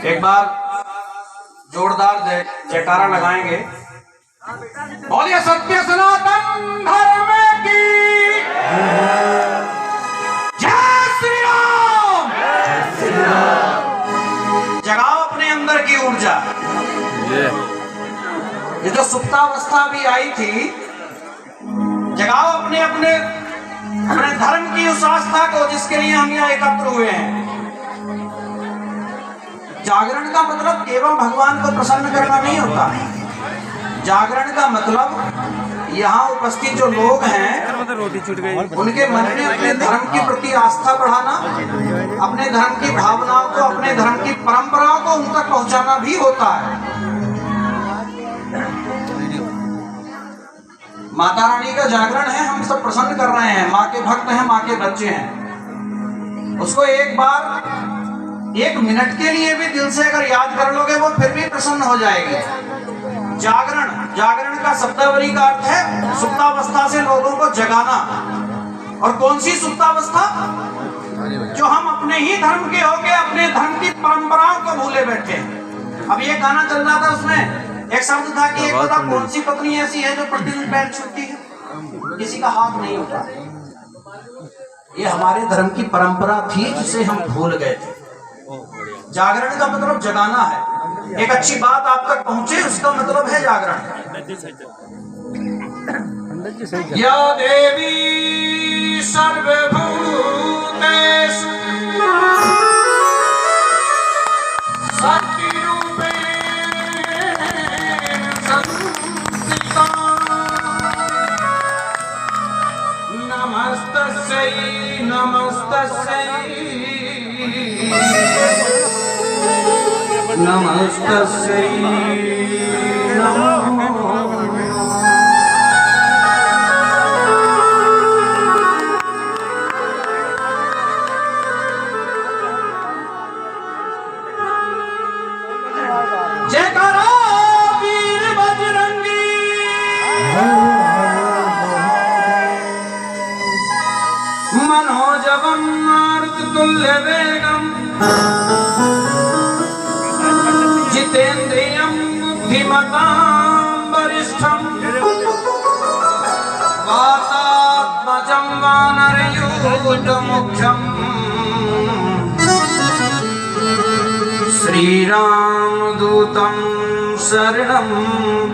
एक बार जोरदार जयकारा लगाएंगे। बोलिए सत्य सनातन धर्म की जय श्री राम। जगाओ अपने अंदर की ऊर्जा। ये जो सुप्तावस्था भी आई थी, जगाओ अपने अपने अपने धर्म की उस आस्था को जिसके लिए हम यहाँ एकत्र हुए हैं। जागरण का मतलब केवल भगवान को प्रसन्न करना नहीं होता। जागरण का मतलब यहाँ उपस्थित जो लोग हैं उनके मन में अपने धर्म के प्रति आस्था बढ़ाना, अपने धर्म की भावनाओं को, अपने धर्म की परंपराओं को उन तक पहुंचाना भी होता है। माता रानी का जागरण है, हम सब प्रसन्न कर रहे हैं, माँ के भक्त हैं, माँ के बच्चे हैं। उसको एक बार 1 मिनट के लिए भी दिल से अगर याद कर लोगे वो फिर भी प्रसन्न हो जाएगी। जागरण, जागरण का शब्दावली का अर्थ है सुप्तावस्था से लोगों को जगाना। और कौन सी सुप्तावस्था? जो हम अपने ही धर्म के होके अपने धर्म की परंपराओं को भूले बैठे। अब ये गाना चल रहा था, उसमें एक शब्द था कि एक पता कौन सी पत्नी ऐसी है जो प्रतिदिन पैर छूती है, किसी का हाथ नहीं उठा। ये हमारे धर्म की परंपरा थी जिसे हम भूल गए थे। जागरण का मतलब जगाना है। एक अच्छी बात आप तक पहुंचे उसका मतलब है जागरण। या देवी सर्वभूतेषु शक्तिरूपेण संस्थिता नमस्तस्यै नमस्तस्यै नमस्तस्यै नमो। जयकारा वीर बजरंगी, मनोजवम मारुततुल्य वेगम जितेन्द्रियं बुद्धिमतां वरिष्ठं वातात्मजं वानरयूथमुख्यं श्रीरामदूतं शरणं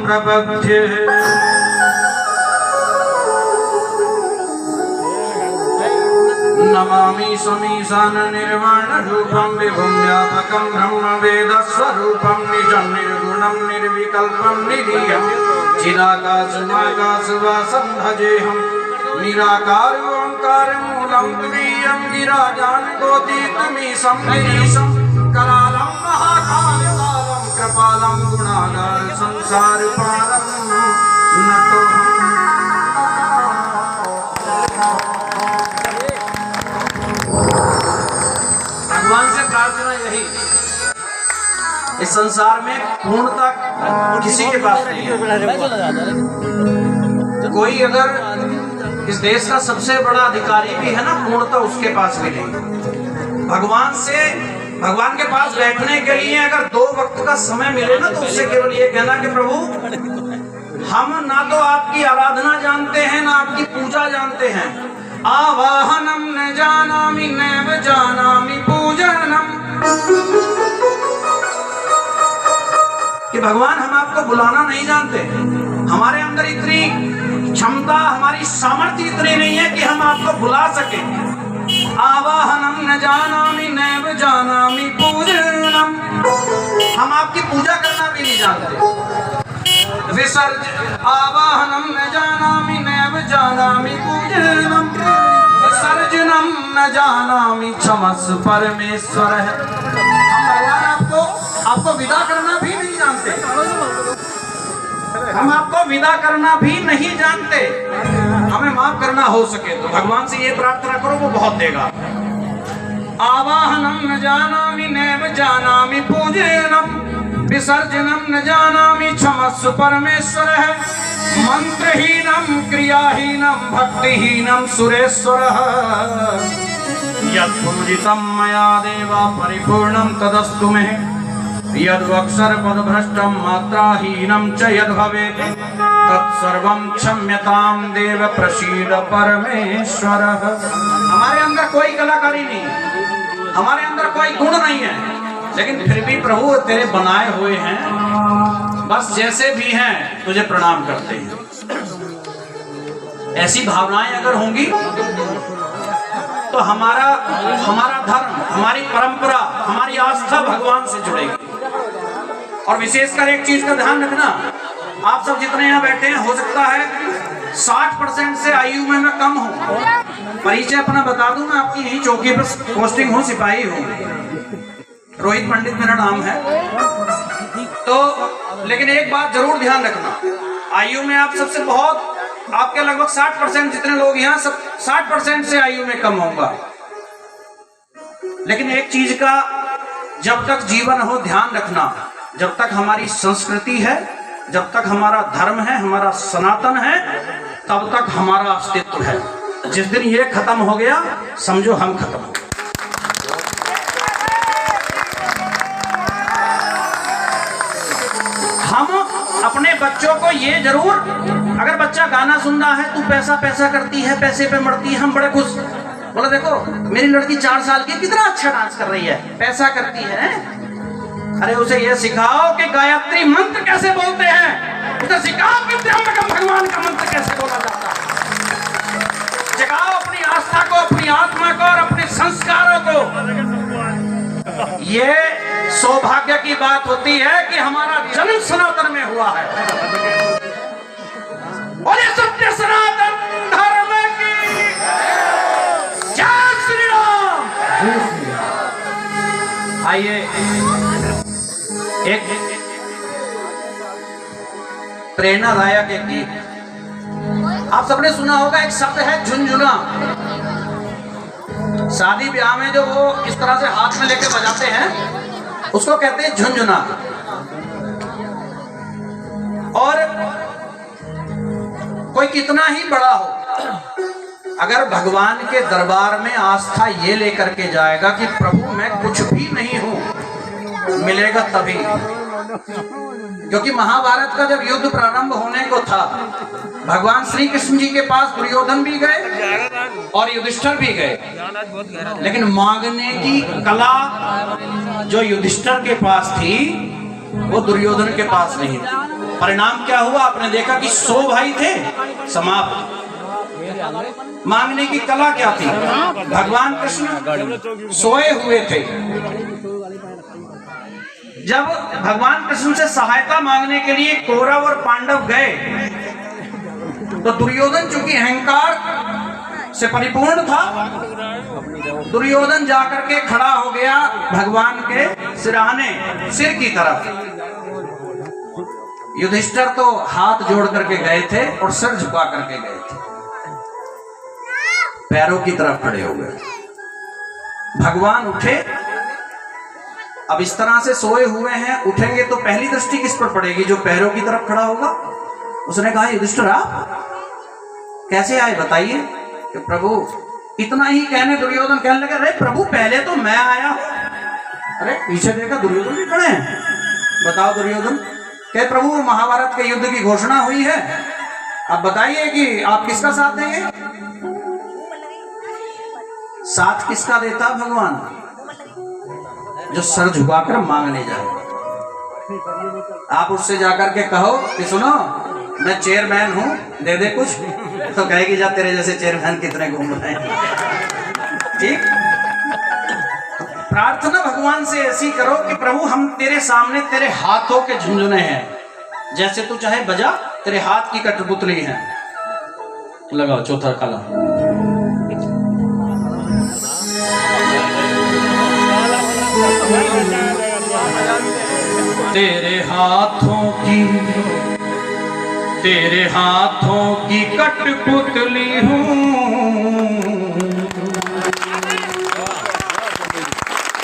प्रपद्ये। नमामि समीशान निर्वाण रूपं विभुं व्यापकं ब्रह्म वेद स्वरूपं निजं निर्गुणं निर्विकल्पं निरीयं चिदाकाशमाकाशवासं भजेऽहं निराकार ओंकार मूलं तुरीयं गिराजानुगोतीतमीशं गिरीशं करालं महाकालं कृपालं गुणागार संसारपारं नतोऽहम्। भगवान से प्रार्थना यही, इस संसार में पूर्णता किसी के पास नहीं है। कोई अगर इस देश का सबसे बड़ा अधिकारी भी है ना, पूर्णता उसके पास भी नहीं। भगवान के पास बैठने के लिए अगर 2 वक्त का समय मिले ना, तो उससे केवल ये कहना कि प्रभु हम ना तो आपकी आराधना जानते हैं ना आपकी पूजा जानते हैं। आवाहनम न जानामि नैव जानामि पूजनम, कि भगवान हम आपको बुलाना नहीं जानते। हमारे अंदर इतनी क्षमता, हमारी सामर्थ्य इतनी नहीं है कि हम आपको बुला सके। आवाहनम न जानामि नैव जानामि पूजनम, हम आपकी पूजा करना भी नहीं जानते। विसर्ज आवाहनम न जानामि नैव जानामि पूजनम विसर्जनम न जानामि क्षमस्व परमेश्वर है। हम भगवान आपको विदा करना भी नहीं जानते। हम आपको विदा करना भी नहीं जानते। हमें माफ करना हो सके तो भगवान से ये प्रार्थना करो, वो बहुत देगा। आवाहनम न जानामि नैव जानामि पूजनम विसर्जनम न जानामि क्षमस्व परमेश्वर है। मंत्रहीनम क्रियाहीनम भक्तिहीनम सुरेश्वरः यत् पूजितं मया देवा परिपूर्णं तदस्तु मे। यद्वक्षर पदभ्रष्टं मात्राहीनं च यद्भवेत् तत्सर्वं क्षम्यतां देव प्रसीद परमेश्वर। हमारे अंदर कोई कलाकारी नहीं है, हमारे अंदर कोई गुण नहीं है, लेकिन फिर भी प्रभु तेरे बनाए हुए हैं, बस जैसे भी हैं तुझे प्रणाम करते हैं। ऐसी भावनाएं अगर होंगी तो हमारा धर्म, हमारी परंपरा, हमारी आस्था भगवान से जुड़ेगी। और विशेषकर एक चीज का ध्यान रखना, आप सब जितने यहाँ बैठे हैं, हो सकता है 60% से आयु में मैं कम हूँ। परिचय अपना बता दूं, मैं आपकी यही चौकी पर पोस्टिंग हूँ, सिपाही हूँ, रोहित पंडित मेरा नाम है। तो लेकिन एक बात जरूर ध्यान रखना, आयु में आप सबसे बहुत, आपके लगभग 60% जितने लोग यहाँ, सब 60% से आयु में कम होगा। लेकिन एक चीज का जब तक जीवन हो ध्यान रखना, जब तक हमारी संस्कृति है, जब तक हमारा धर्म है, हमारा सनातन है, तब तक हमारा अस्तित्व है। जिस दिन ये खत्म हो गया, समझो हम खत्म हो गए। हम अपने बच्चों को ये जरूर, अगर बच्चा गाना सुन रहा है, तू पैसा पैसा करती है, पैसे पे मरती है, हम बड़े खुश, बोला देखो मेरी लड़की 4 साल की कितना अच्छा डांस कर रही है, पैसा करती है। अरे उसे ये सिखाओ कि गायत्री मंत्र कैसे बोलते हैं, उसे सिखाओ कि त्र्यंबकम भगवान का मंत्र कैसे बोला जाता है। जगाओ अपनी आस्था को, अपनी आत्मा को और अपने संस्कारों को। ये सौभाग्य की बात होती है कि हमारा जन्म सनातन में हुआ है। और ये सत्य सनातन धर्म की जय श्री राम। आइए एक प्रेरणादायक एक गीत आप सबने सुना होगा, एक शब्द है झुनझुना। शादी ब्याह में जो वो इस तरह से हाथ में लेके बजाते हैं, उसको कहते हैं झुनझुना। और कोई कितना ही बड़ा हो, अगर भगवान के दरबार में आस्था ये लेकर के जाएगा कि प्रभु मैं कुछ भी नहीं हूं, मिलेगा तभी। क्योंकि महाभारत का जब युद्ध प्रारंभ होने को था, भगवान श्री कृष्ण जी के पास दुर्योधन भी गए और युधिष्ठिर भी गए, लेकिन मांगने की कला जो युधिष्ठिर के पास थी वो दुर्योधन के पास नहीं थी। परिणाम क्या हुआ, आपने देखा कि 100 भाई थे, समाप्त। मांगने की कला क्या थी, भगवान कृष्ण सोए हुए थे। जब भगवान कृष्ण से सहायता मांगने के लिए कौरव और पांडव गए, तो दुर्योधन चूंकि अहंकार से परिपूर्ण था, दुर्योधन जाकर के खड़ा हो गया भगवान के सिरहाने, सिर की तरफ। युधिष्ठिर तो हाथ जोड़ करके गए थे और सिर झुका करके गए थे, पैरों की तरफ खड़े हो गए। भगवान उठे, अब इस तरह से सोए हुए हैं, उठेंगे तो पहली दृष्टि किस पर पड़ेगी, जो पैरों की तरफ खड़ा होगा। उसने कहा युधिष्ठिर आप कैसे आए बताइए। कि प्रभु, इतना ही कहने दुर्योधन कहने लगे, अरे प्रभु पहले तो मैं आया हूं। अरे पीछे देखा दुर्योधन भी खड़े हैं। बताओ दुर्योधन कहे, प्रभु महाभारत के युद्ध की घोषणा हुई है, अब बताइए कि आप किसका साथ देंगे। साथ किसका देता भगवान, जो सर झुकाकर मांगने जाए। आप उससे जाकर के कहो कि सुनो मैं चेयरमैन हूं, दे दे कुछ, तो कहेगी जा तेरे जैसे चेयरमैन कितने घूम रहे हैं। ठीक, प्रार्थना भगवान से ऐसी करो कि प्रभु हम तेरे सामने तेरे हाथों के झुंझुने हैं, जैसे तू चाहे बजा, तेरे हाथ की कठपुतली है। लगाओ चौथा काला। तेरे हाथों की कठपुतली हूँ,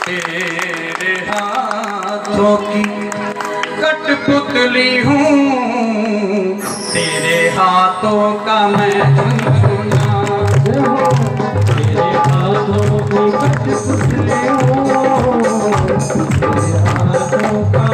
तेरे हाथों की कठपुतली हूँ, तेरे हाथों का मैं झुनझुना हूँ, तेरे हाथों की कठपुतली हूँ, तेरे हाथों का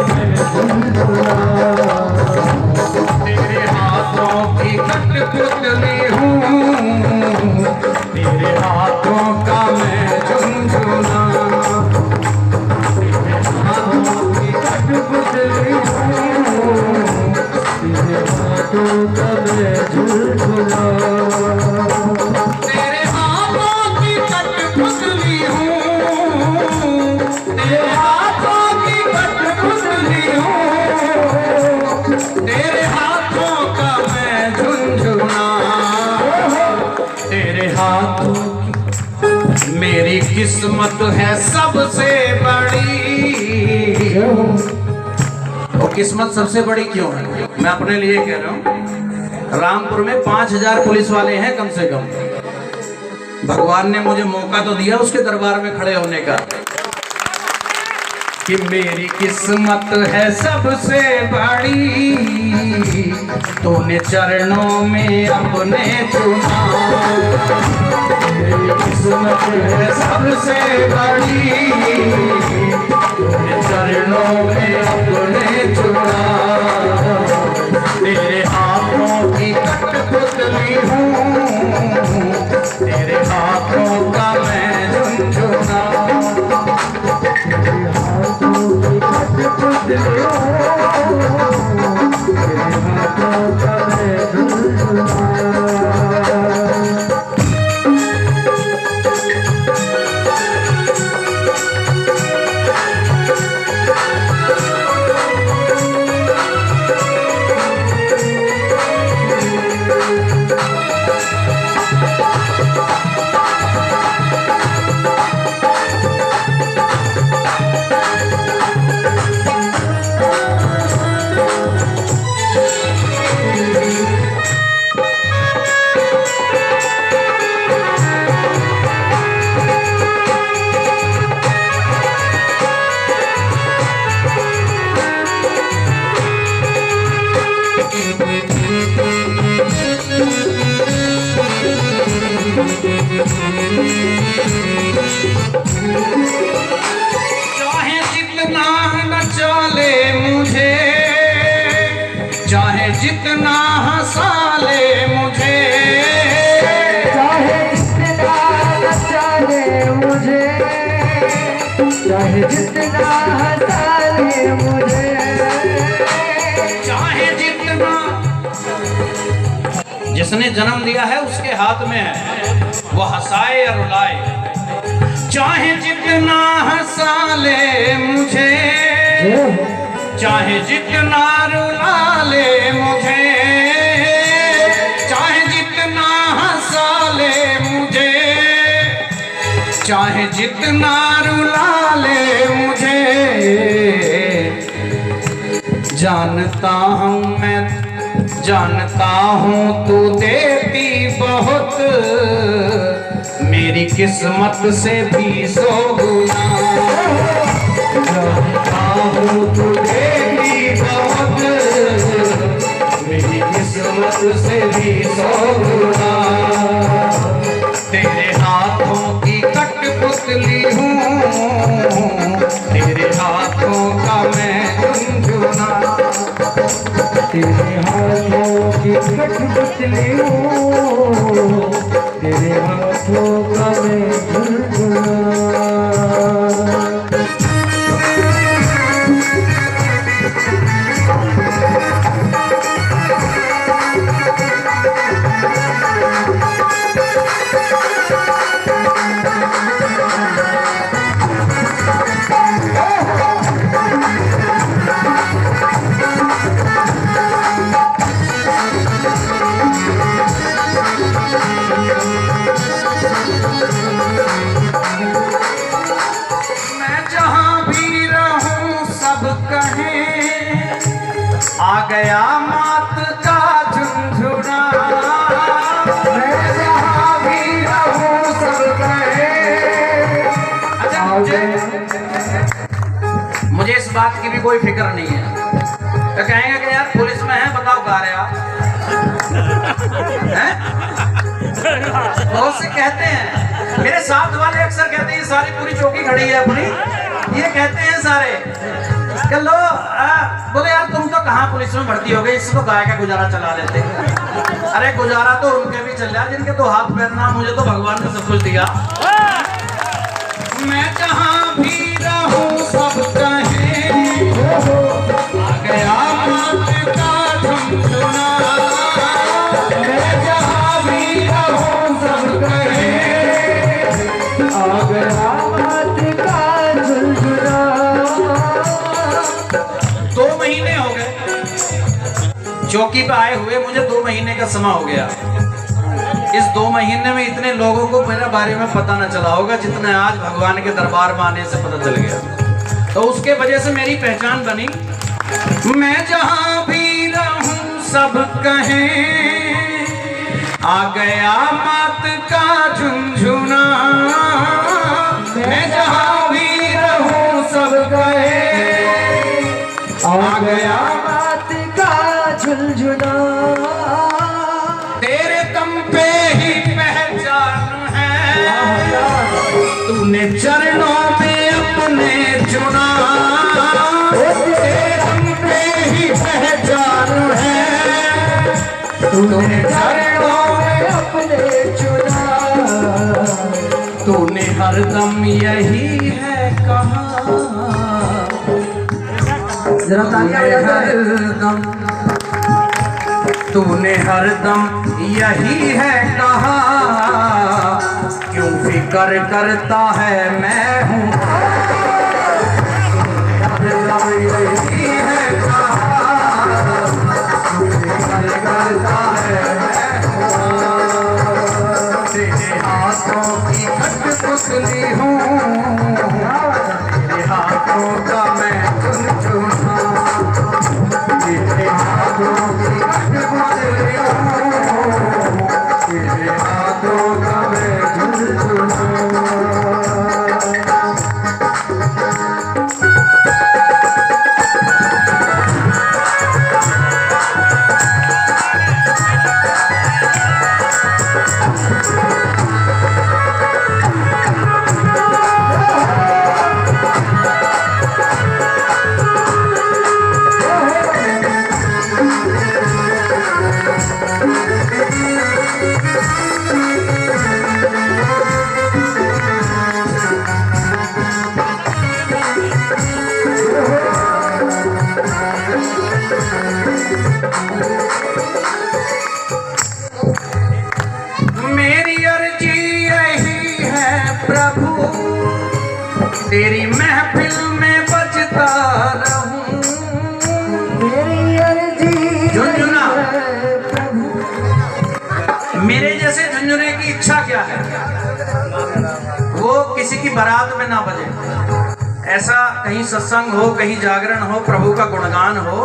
किस्मत है सबसे बड़ी। वो किस्मत सबसे बड़ी क्यों है? मैं अपने लिए कह रहा हूँ। रामपुर में 5000 पुलिस वाले हैं कम से कम। भगवान ने मुझे मौका तो दिया उसके दरबार में खड़े होने का कि मेरी किस्मत है सबसे बड़ी, तूने चरणों में अपने चुना। मेरी किस्मत है सबसे बड़ी, तूने चरणों में अपने चुना। तेरे हाथों की कठपुतली हूँ, तेरे हाथों का मैं झुनझुना। चाहे जितना न चले मुझे, चाहे जितना हंसा ले मुझे, चाहे जितना न चले मुझे, चाहे जितना हंसा ले मुझे, चाहे जितना। जिसने जन्म दिया है उसके हाथ में है वो हंसाए या रुलाए। चाहे जितना हंसा ले मुझे, चाहे जितना रुला ले मुझे, चाहे जितना हंसा ले मुझे, चाहे जितना रुला ले मुझे। जानता हूँ मैं, जानता हूँ तू देती बहुत, मेरी किस्मत से भी 100 गुना। जानता हूँ तू देती बहुत, मेरी किस्मत से भी 100 गुना। तेरे हाथों की कठपुतली हूँ, तेरे हाथों का मैं झुनझुना। तेरे हाथों की कठपुतली हूँ, तेरे हाथों का मैं झुनझुना। आ गया मात का झुनझुना। मैं जहाँ भी रहूं सब कहे। मुझे इस बात की भी कोई फिक्र नहीं है। तो कहेंगे कि यार पुलिस में है, बताओ कहाँ रहे आप हैं? बहुत से कहते हैं, मेरे साथ वाले अक्सर कहते हैं सारी पूरी चौकी खड़ी है अपनी, ये कहते हैं सारे लो बोले यार तुम तो कहाँ पुलिस में भर्ती हो गए, इससे तो गाय का गुजारा चला लेते। अरे गुजारा तो उनके भी चल रहा है जिनके तो हाथ पैर ना, मुझे तो भगवान ने सब कुछ दिया। मैं जहाँ भी रहूं सब कहे आ गया मात का झुनझुना। मैं जहाँ भी रहूं सब कहे आ गया मात का झुनझुना। 2 महीने हो गए चौकी पे आए हुए, मुझे 2 महीने का समय हो गया। इस 2 महीने में इतने लोगों को मेरे बारे में पता न चला होगा जितने आज भगवान के दरबार में आने से पता चल गया। तो उसके वजह से मेरी पहचान बनी। मैं जहां भी रहूं सब कहें आ गया मात का झुनझुना। मैं जहां भी रहूं सब कहें आ गया मात का झुनझुना। तेरे दम पे ही पहचान है, तूने चरणों में अपने चुना। तेरे दम पे ही पहचान है, तूने चरणों में अपने चुना। तूने हरदम यही है कहा, जरा तालियां हरदम तूने हरदम यही है कहा। क्यों फिक्र करता है मैं हूँ, हरदम यही है कहा। क्यों फिक्र करता है मैं हूँ। तेरे हाथों की कठपुतली हूँ, तेरे हाथों का मैं चुनचुना। तेरे हाथों की कठपुतली हूँ, तेरे हाथों का मैं चुनचुना। मेरी अर्जी यही है प्रभु, तेरी महफिल में बजता रहूं। मेरी अर्जी झुनझुना। है प्रभु। मेरे जैसे झुंझुने की इच्छा क्या है, वो किसी की बारात में ना बजे। ऐसा कहीं सत्संग हो, कहीं जागरण हो, प्रभु का गुणगान हो,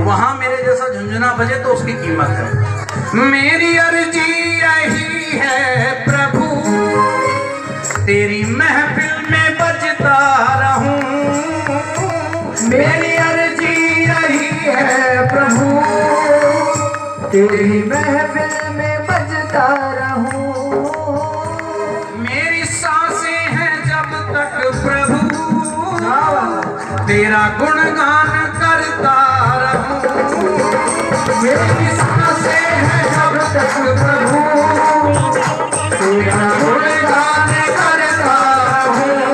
वहां मेरे जैसा झुंझुना बजे तो उसकी कीमत है। मेरी अर्जी यही है प्रभु, तेरी महफिल में बजता रहूं। मेरी अर्जी यही है प्रभु, तेरी महफिल में बजता रहूं। मेरी सांसें हैं जब तक प्रभु, तेरा गुणगान करता रहूं। मेरी सांसें हैं जब तक प्रभु, तेरा गुणगान करता रहूं।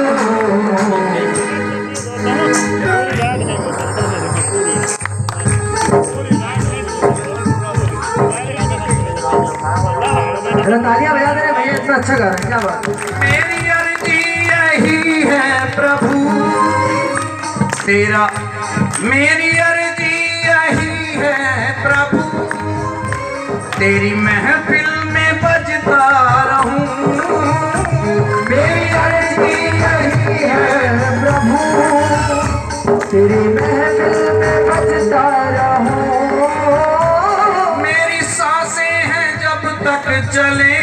जरा तालियां बजा दे भैया, इतना अच्छा गा रहे हैं, क्या बात है। मेरी अर्जी यही है प्रभु तेरा, मेरी अर्जी यही है प्रभु, तेरी महफिल में बजता रहूं। मेरी अर्जी यही है प्रभु, तेरी महफिल में बजता रहूं। मेरी सांसें हैं जब तक चले,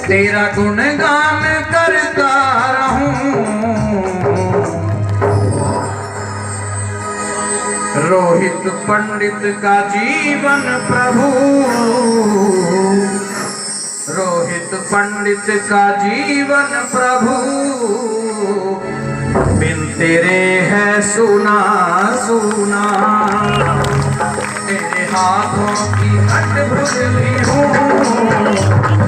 तेरा गुणगान करता रहूं। रोहित पंडित का जीवन प्रभु, रोहित पंडित का जीवन प्रभु, बिन तेरे है सुना सुना। तेरे हाथों की कठपुतली हूँ,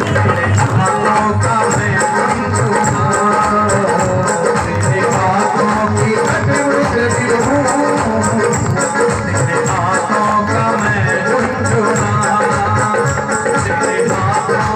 तेरे हाथों का मैं झुनझुना। तेरे हाथों की कठपुतली हूँ, तेरे हाथों का मैं झुनझुना। तेरे हाथों